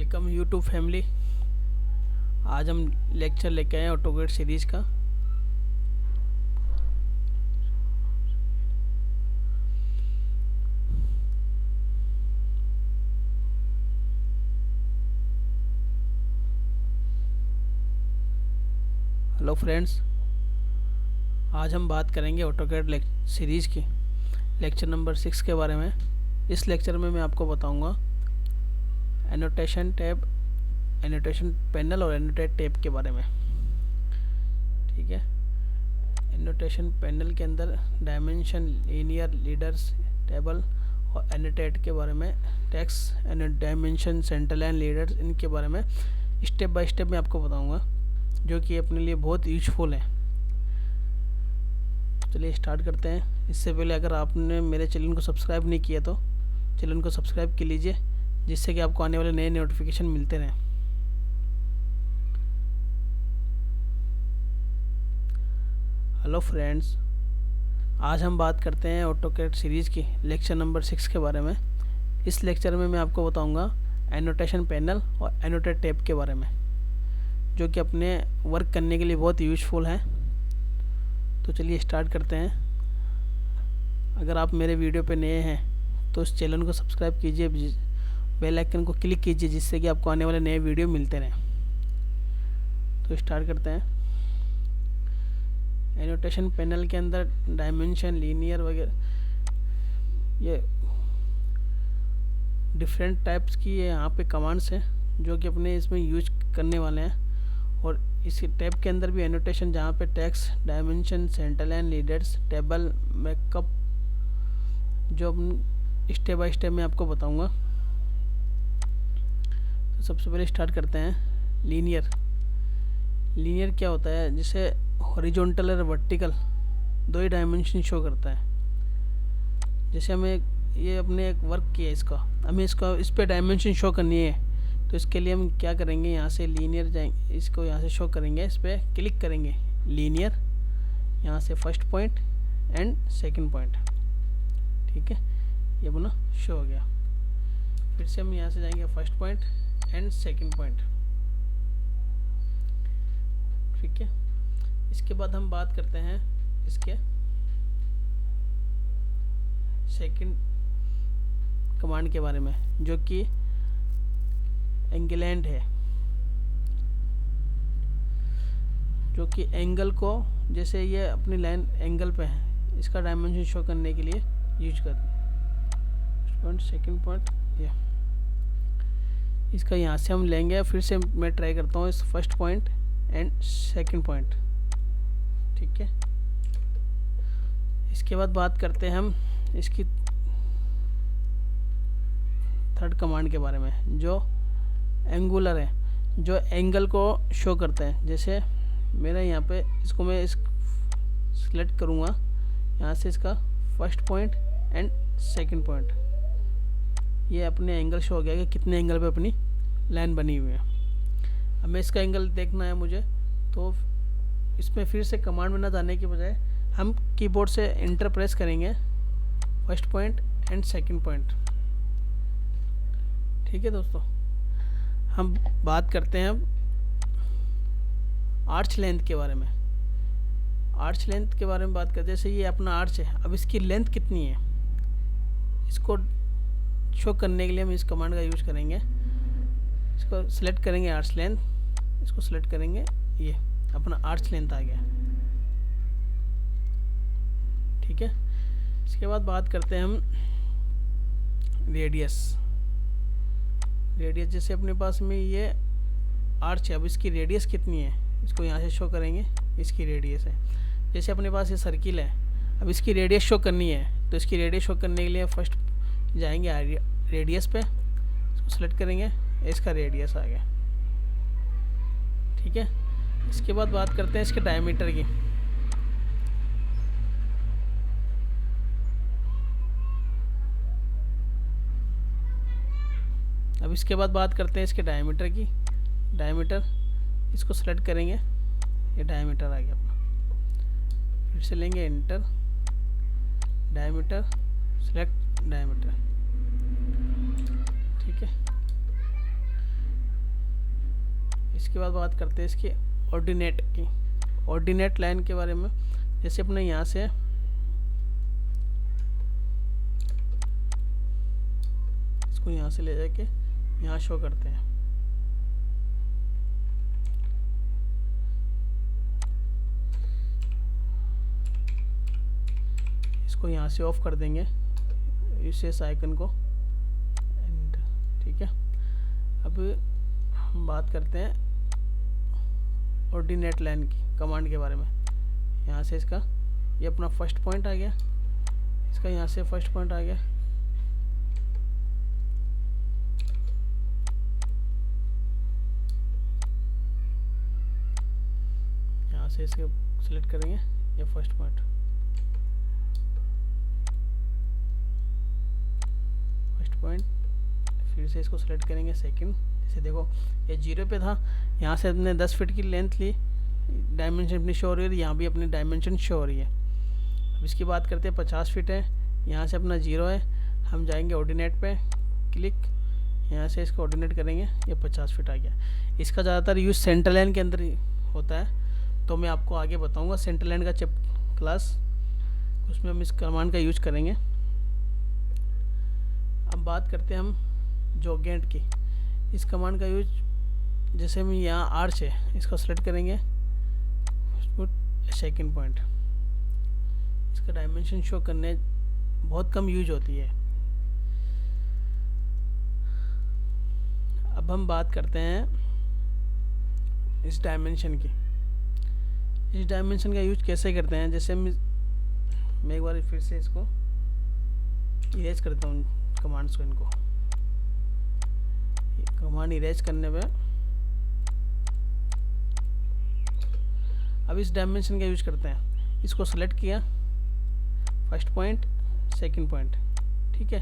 Welcome YouTube family. आज हम lecture लेके आए हैं ऑटोकैड सीरीज का। हेलो फ्रेंड्स, आज हम बात करेंगे ऑटोकैड सीरीज की लेक्चर नंबर 6 के बारे में। इस लेक्चर में मैं आपको बताऊंगा एनोटेशन टैब, एनोटेशन पैनल और एनोटेट टैब के बारे में। ठीक है, एनोटेशन पैनल के अंदर डायमेंशन, लीनियर, लीडर्स, टेबल और एनोटेट के बारे में, text, dimension, centre line, leaders, इनके बारे में स्टेप बाय स्टेप मैं आपको बताऊंगा, जो कि अपने लिए बहुत यूजफुल है। चलिए स्टार्ट करते हैं। इससे पहले अगर आपने मेरे चैनल को सब्सक्राइब नहीं किया तो चैनल को सब्सक्राइब कर लीजिए, जिससे कि आपको आने वाले नए नोटिफिकेशन मिलते रहें। हेलो फ्रेंड्स, आज हम बात करते हैं ऑटोकैड सीरीज़ की लेक्चर नंबर 6 के बारे में। इस लेक्चर में मैं आपको बताऊंगा एनोटेशन पैनल और एनोटेट टैब के बारे में, जो कि अपने वर्क करने के लिए बहुत यूजफुल है। तो चलिए स्टार्ट करते हैं। अगर आप मेरे वीडियो पे नए हैं तो इस चैनल को सब्सक्राइब कीजिए, बेल आइकन को क्लिक कीजिए, जिससे कि आपको आने वाले नए वीडियो मिलते रहें। तो स्टार्ट करते हैं। एनोटेशन पैनल के अंदर डायमेंशन, लीनियर वगैरह, ये डिफरेंट टाइप्स की यहाँ पे कमांड्स हैं जो कि अपने इसमें यूज करने वाले हैं। और इस टैब के अंदर भी एनोटेशन, जहाँ पे text, dimension, centre line, leaders, table, makeup, जो स्टेप बाय स्टेप मैं आपको बताऊंगा। तो सबसे पहले स्टार्ट करते हैं लीनियर। लीनियर क्या होता है? जिसे हॉरिजॉन्टल और वर्टिकल दो ही डायमेंशन शो करता है। जैसे हमें ये अपने एक वर्क किया, इसका हमें इस पे डायमेंशन शो करनी है, तो इसके लिए हम क्या करेंगे, यहाँ से लीनियर जाएंगे, इसको यहाँ से शो करेंगे, इस पर क्लिक करेंगे, लीनियर, यहाँ से first point and second point. ठीक है, ये अपना शो हो गया। फिर से हम यहाँ से जाएंगे first point and second point. ठीक है, इसके बाद हम बात करते हैं इसके सेकंड कमांड के बारे में, जो कि एंगलेंड है, जो कि एंगल को, जैसे ये अपनी लाइन एंगल पे है, इसका डायमेंशन शो करने के लिए यूज करते हैं। पॉइंट, सेकंड पॉइंट, ये इसका यहाँ से हम लेंगे। फिर से मैं ट्राई करता हूँ इस first point and second point. ठीक है, इसके बाद बात करते हैं हम इसकी थर्ड कमांड के बारे में, जो एंगुलर है, जो एंगल को शो करता है। जैसे मेरा यहाँ पे, इसको मैं सिलेक्ट करूँगा, यहाँ से इसका first point and second point, ये अपने एंगल शो हो गया कि कितने एंगल पे अपनी लाइन बनी हुई है। हमें इसका एंगल देखना है मुझे, तो इसमें फिर से कमांड में ना जाने के बजाय हम कीबोर्ड से एंटर प्रेस करेंगे, first point and second point. ठीक है दोस्तों, हम बात करते हैं अब आर्च लेंथ के बारे में। आर्च लेंथ के बारे में बात करते हैं। जैसे ये अपना आर्च है, अब इसकी लेंथ कितनी है, इसको शो करने के लिए हम इस कमांड का यूज करेंगे। इसको सिलेक्ट करेंगे, आर्च लेंथ, इसको सिलेक्ट करेंगे, ये अपना आर्च लेंथ आ गया। ठीक है, इसके बाद बात करते हैं हम रेडियस। रेडियस, जैसे अपने पास में ये आर्च है, अब इसकी रेडियस कितनी है, इसको यहाँ से शो करेंगे, इसकी रेडियस है। जैसे अपने पास ये सर्किल है, अब इसकी रेडियस शो करनी है, तो इसकी रेडियस शो करने के लिए फर्स्ट जाएंगे रेडियस पे, इसको सेलेक्ट करेंगे, इसका रेडियस आ गया। ठीक है, इसके बाद बात करते हैं इसके डायमीटर की। अब इसके बाद बात करते हैं इसके डायमीटर की। डायमीटर, इसको सेलेक्ट करेंगे, ये डायमीटर आ गया अपना। फिर से लेंगे एंटर, डायमीटर, सेलेक्ट डायमीटर। ठीक है, इसके बाद बात करते हैं इसकी ऑर्डिनेट की, ऑर्डिनेट लाइन के बारे में। जैसे अपने यहाँ से इसको यहाँ से ले जाके यहाँ शो करते हैं। इसको यहाँ से ऑफ कर देंगे इस आइकन को, एंड ठीक है। अब हम बात करते हैं ऑर्डिनेट लाइन की कमांड के बारे में। यहाँ से इसका ये अपना फर्स्ट पॉइंट आ गया, इसका यहाँ से फर्स्ट पॉइंट आ गया। यहाँ से इसके सिलेक्ट करेंगे ये फर्स्ट पॉइंट, फिर से इसको सेलेक्ट करेंगे सेकंड। जैसे देखो ये 0 पे था, यहाँ से हमने 10 फीट की लेंथ ली, डायमेंशन अपनी शो हो रही है, यहाँ भी अपनी डायमेंशन शो हो रही है। अब इसकी बात करते हैं 50 फीट है, यहाँ से अपना 0 है, हम जाएंगे ऑर्डिनेट पे क्लिक, यहाँ से इसको ऑर्डिनेट करेंगे, ये 50 फीट आ गया। इसका ज़्यादातर यूज़ सेंटर लाइन के अंदर ही होता है, तो मैं आपको आगे बताऊँगा सेंटर लाइन का क्लास, उसमें हम इस कमांड का यूज करेंगे। अब बात करते हैं हम जोगेंट की। इस कमांड का यूज जैसे हम यहाँ आर्च है, इसको सेलेक्ट करेंगे सेकंड पॉइंट, इसका डायमेंशन शो करने बहुत कम यूज होती है। अब हम बात करते हैं इस डायमेंशन की। इस डायमेंशन का यूज कैसे करते हैं, जैसे मैं एक बार फिर से इसको इरेज करता हूँ कमांड्स को, इनको कमांड इरेज करने पे अब इस डायमेंशन का यूज करते हैं। इसको सेलेक्ट किया फर्स्ट पॉइंट सेकंड पॉइंट, ठीक है।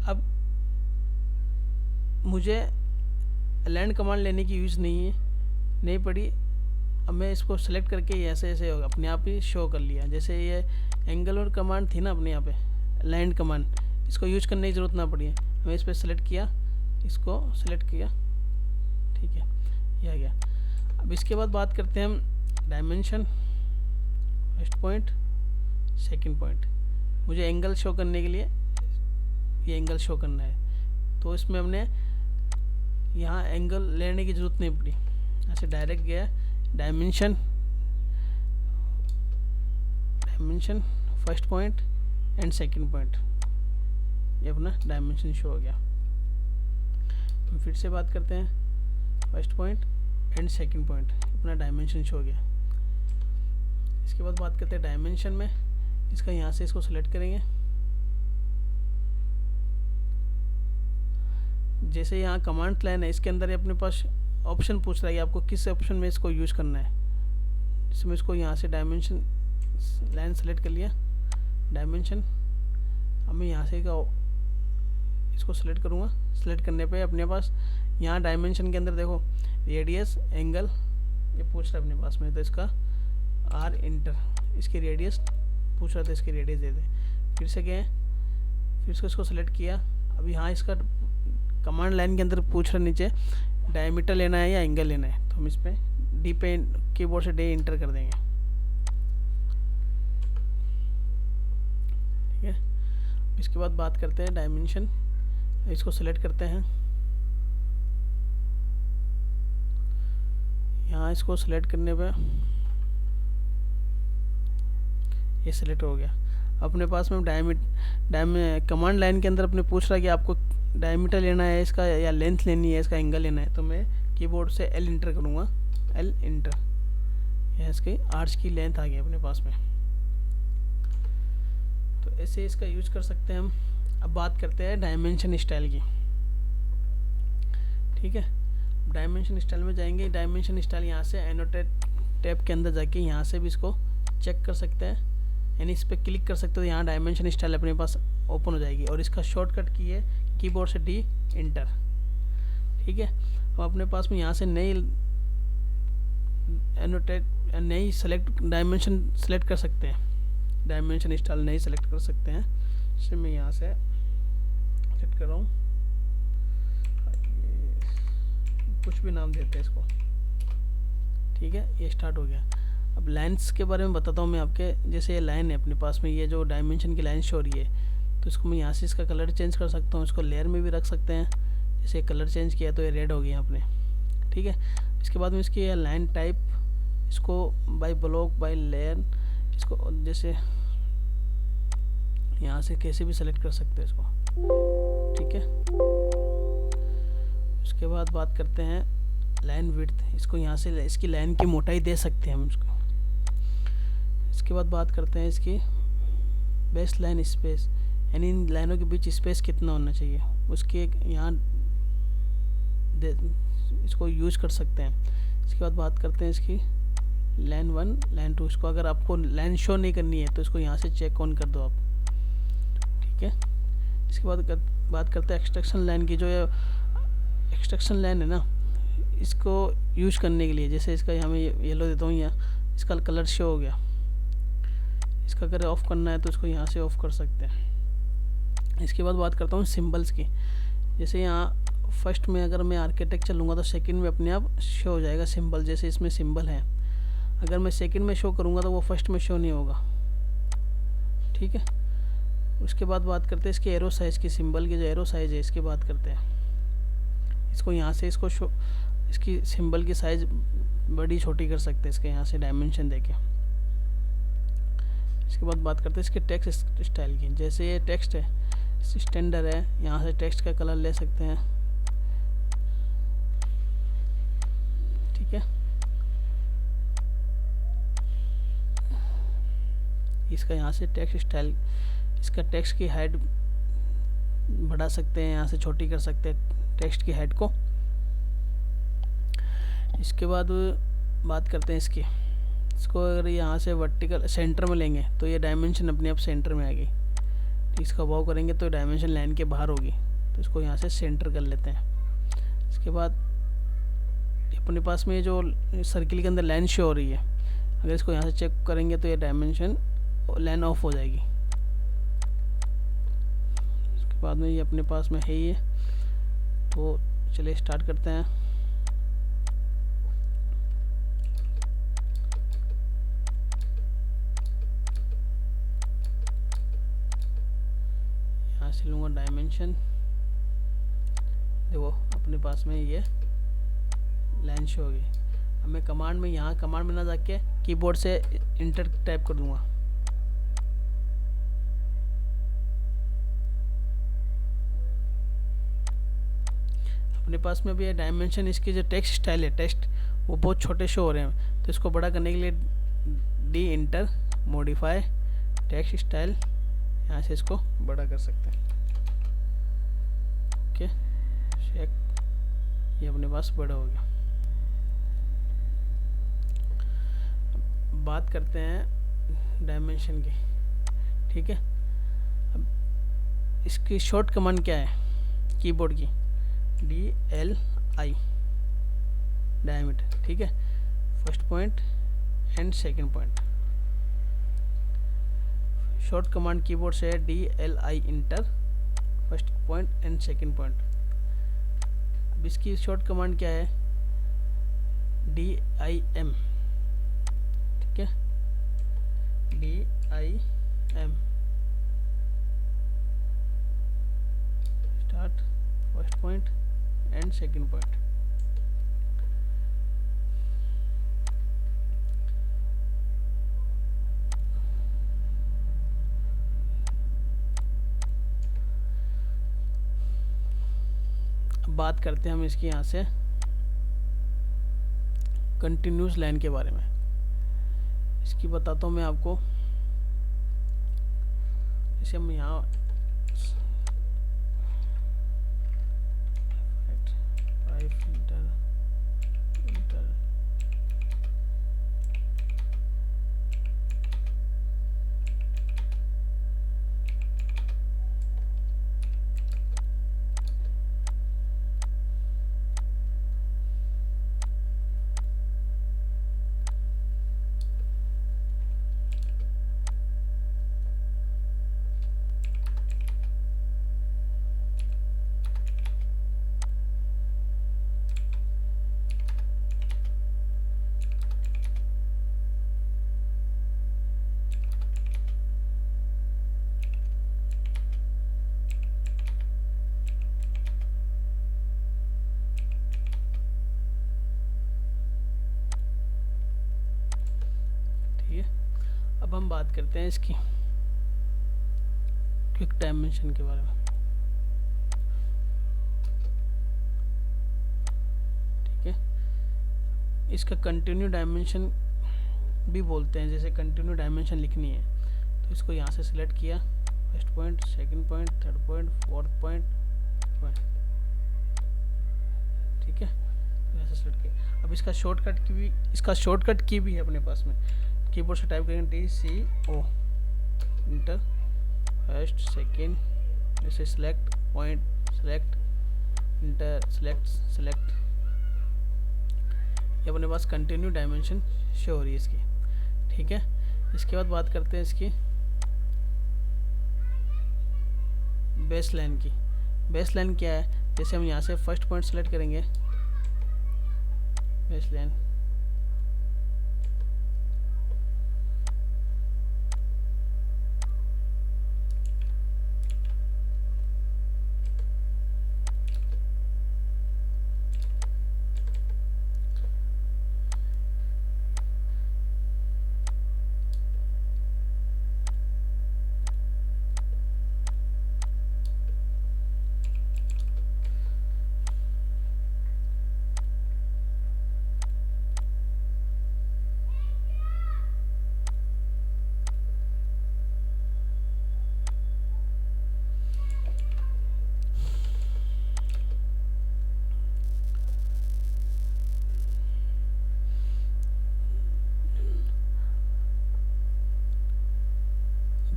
अब मुझे लैंड कमांड लेने की यूज नहीं पड़ी। अब मैं इसको सेलेक्ट करके ऐसे ऐसे होगा अपने आप ही शो कर लिया। जैसे ये एंगल और कमांड थी ना अपने यहाँ पे लैंड कमांड, इसको यूज करने की ज़रूरत ना पड़ी है। मैं इस पर सेलेक्ट किया, इसको सेलेक्ट किया, ठीक है, ये आ गया। अब इसके बाद बात करते हैं हम dimension first point second point. मुझे एंगल शो करने के लिए ये एंगल शो करना है, तो इसमें हमने यहाँ एंगल लेने की ज़रूरत नहीं पड़ी, ऐसे डायरेक्ट गया dimension first point and second point, ये अपना डायमेंशन शो हो गया। हम फिर से बात करते हैं first point and second point, अपना डायमेंशन शो हो गया। इसके बाद बात करते हैं डायमेंशन में, इसका यहाँ से इसको सेलेक्ट करेंगे। जैसे यहाँ कमांड लाइन है, इसके अंदर अपने पास ऑप्शन पूछ रहा है कि आपको किस ऑप्शन में इसको यूज करना है। इसमें इसको यहाँ से डायमेंशन लाइन सेलेक्ट कर लिया, डायमेंशन। अब मैं यहाँ से इसको सेलेक्ट करूँगा, सेलेक्ट करने पे अपने पास यहाँ डायमेंशन के अंदर देखो रेडियस एंगल ये पूछ रहा है अपने पास में, तो इसका आर इंटर, इसकी रेडियस पूछ रहा था, इसकी रेडियस दे दे। फिर से गए, फिर से इसको सेलेक्ट किया। अब यहाँ इसका कमांड लाइन के अंदर पूछ रहा नीचे डायमीटर लेना है या एंगल लेना है, तो हम इस पर डी पे कीबोर्ड से डी इंटर कर देंगे, ठीक है। इसके बाद बात करते हैं डायमेंशन, इसको सेलेक्ट करते हैं, यहाँ इसको सेलेक्ट करने पे ये सेलेक्ट हो गया। अपने पास में कमांड लाइन के अंदर अपने पूछ रहा है कि आपको डायमीटर लेना है इसका या लेंथ लेनी है इसका, एंगल लेना है, तो मैं कीबोर्ड से एल इंटर करूँगा, एल इंटर, यह इसकी आर्च की लेंथ आ गई अपने पास में। तो ऐसे इसका यूज कर सकते हैं हम। अब बात करते हैं डायमेंशन स्टाइल की, ठीक है। डायमेंशन स्टाइल में जाएंगे, डायमेंशन स्टाइल यहाँ से एनोटेट टैब के अंदर जाके यहाँ से भी इसको चेक कर सकते हैं, यानी इस पर क्लिक कर सकते हो, तो यहाँ डायमेंशन स्टाइल अपने पास ओपन हो जाएगी। और इसका शॉर्टकट की है कीबोर्ड से डी इंटर, ठीक है। अब अपने पास में यहाँ से नई एनोटेट नई सेलेक्ट डायमेंशन सेलेक्ट कर सकते हैं, डायमेंशन स्टाइल नई सेलेक्ट कर सकते हैं। इसे मैं यहाँ से सेट कर रहा हूँ, कुछ भी नाम देते हैं इसको, ठीक है, ये स्टार्ट हो गया। अब लाइन्स के बारे में बताता हूँ मैं आपके। जैसे ये लाइन है अपने पास में, ये जो डायमेंशन की लाइन शो हो रही है, तो इसको मैं यहाँ से इसका कलर चेंज कर सकता हूँ, इसको लेयर में भी रख सकते हैं। जैसे कलर चेंज किया तो ये रेड हो गया अपने, ठीक है। इसके बाद में इसकी ये लाइन टाइप, इसको बाय ब्लॉक बाय लेयर, इसको जैसे यहाँ से कैसे भी सेलेक्ट कर सकते हैं इसको, ठीक है। उसके बाद बात करते हैं लाइन विड्थ, इसको यहाँ से इसकी लाइन की मोटाई दे सकते हैं हम इसको। इसके बाद बात करते हैं इसकी बेस लाइन स्पेस, यानी इन लाइनों के बीच स्पेस कितना होना चाहिए, उसके यहाँ इसको यूज कर सकते हैं। इसके बाद बात करते हैं इसकी लाइन 1 लाइन 2, इसको अगर आपको लाइन शो नहीं करनी है तो इसको यहाँ से चेक ऑन कर दो आप, ठीक है। इसके बाद बात करते हैं एक्सट्रैक्शन लाइन की। जो ये एक्सट्रैक्शन लाइन है ना, इसको यूज करने के लिए जैसे इसका यहाँ मैं येलो देता हूँ, यहाँ इसका कलर शो हो गया। इसका अगर ऑफ़ करना है तो इसको यहाँ से ऑफ़ कर सकते हैं। इसके बाद बात करता हूँ सिंबल्स की। जैसे यहाँ फर्स्ट में अगर मैं आर्किटेक्चर लूँगा तो सेकंड में अपने आप शो हो जाएगा सिंबल, जैसे इसमें सिंबल है। अगर मैं सेकंड में शो करूँगा तो वो फर्स्ट में शो नहीं होगा, ठीक है। उसके बाद बात करते हैं इसके एरो साइज़ की, सिंबल की जो एरो साइज़ है इसकी बात करते हैं। इसको यहाँ से इसको शो, इसकी सिंबल की साइज़ बड़ी छोटी कर सकते हैं इसके यहाँ से डायमेंशन देके। इसके बाद बात करते हैं इसके टेक्स्ट स्टाइल की। जैसे ये टेक्स्ट है, स्टैंडर्ड है, यहाँ से टेक्स्ट का कलर ले सकते हैं, ठीक है। इसका यहाँ से टेक्स्ट स्टाइल, इसका टेक्स्ट की हाइट बढ़ा सकते हैं, यहाँ से छोटी कर सकते हैं टेक्स्ट की हाइट को। इसके बाद बात करते हैं इसको अगर यहाँ से वर्टिकल सेंटर में लेंगे तो ये डायमेंशन अपने आप सेंटर में आएगी। इसका भाव करेंगे तो डायमेंशन लाइन के बाहर होगी, तो इसको यहाँ से सेंटर कर लेते हैं। इसके बाद अपने पास में जो सर्किल के अंदर लाइन शो हो रही है, अगर इसको यहाँ से चेक करेंगे तो ये डायमेंशन लाइन ऑफ हो जाएगी। इसके बाद में ये अपने पास में है ही है, तो चलिए स्टार्ट करते हैं। यहाँ से लूँगा डायमेंशन, देखो अपने पास में ये लाइन शो हो गई। अब मैं कमांड में, यहाँ कमांड में ना जाके कीबोर्ड से इंटर टाइप कर दूँगा। अपने पास में भी ये डायमेंशन, इसकी जो टेक्स्ट स्टाइल है, टेक्स्ट वो बहुत छोटे शो हो रहे हैं, तो इसको बड़ा करने के लिए D inter modify text style, यहाँ से इसको बड़ा कर सकते हैं, ओके। चेक, ये अपने पास बड़ा हो गया। बात करते हैं डायमेंशन की, ठीक है। अब इसकी शॉर्ट कमांड क्या है कीबोर्ड की, DLI डायमीटर, ठीक है। First point and second point. Short command keyboard से है DLI inter first point and second point. अब इसकी शॉर्ट कमांड क्या है, DIM, ठीक है, DIM start first point and second point. बात करते हैं हम इसकी यहाँ से कंटिन्यूस लाइन के बारे में। इसकी बताता हूँ मैं आपको। जैसे हम यहाँ हम बात करते हैं इसकी क्विक डायमेंशन के बारे में। ठीक है, इसका कंटिन्यू डायमेंशन भी बोलते हैं। जैसे कंटिन्यू डायमेंशन लिखनी है तो इसको यहाँ से सिलेक्ट किया, first point, second point, third point, fourth point, ठीक है, ऐसे सिलेक्ट किया। अब इसका शॉर्टकट की भी है अपने पास में। कीबोर्ड से टाइप करेंगे DCO, इंटर, फर्स्ट, सेकंड, जैसे select, point, select, inter, select. ये अपने पास कंटिन्यू डायमेंशन शो हो रही है इसकी। ठीक है, इसके बाद बात करते हैं इसकी बेस लाइन की। बेस लाइन क्या है? जैसे हम यहाँ से फर्स्ट पॉइंट सेलेक्ट करेंगे, बेस लाइन,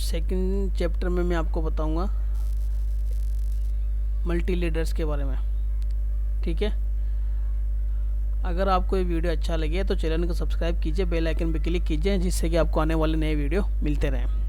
सेकंड चैप्टर में मैं आपको बताऊंगा मल्टी लीडर्स के बारे में। ठीक है, अगर आपको ये वीडियो अच्छा लगे तो चैनल को सब्सक्राइब कीजिए, बेल आइकन पे क्लिक कीजिए, जिससे कि आपको आने वाले नए वीडियो मिलते रहें।